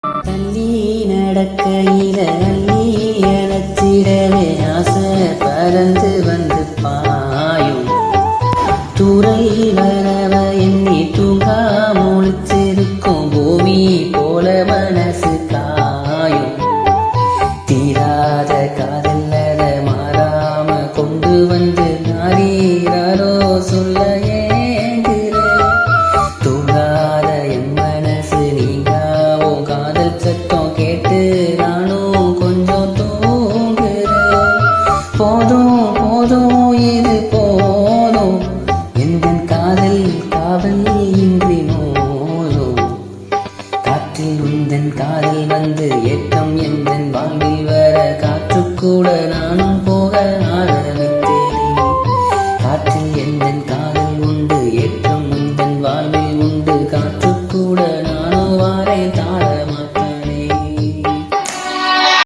தள்ளி நடக்கையில அள்ளி அணைச்சிடவே ஆசை பறந்து வந்து பாயும் துறை வரவ எண்ணி தூங்கா முழிச்சிருக்கும் பூமி போல மனசு காயும் தீராத காதல்ல மாறாம கொண்டு வந்து நாரீரோ சொல்ல ஏங்குற தூங்காத என் மனசு நீங்காவோ காதல் சத்தம் கேட்டு நானும் கொஞ்சம் தூங்குறேன் போதும் போதும் இது போதும் எந்தன் காதல் காவல் இன்றி நோதும் காற்றில் உந்தன் காதல் வந்து ஏற்றம் எந்தன் வாழ்வில் வர காற்றுக்கூட நானும் போக ஆரம்பி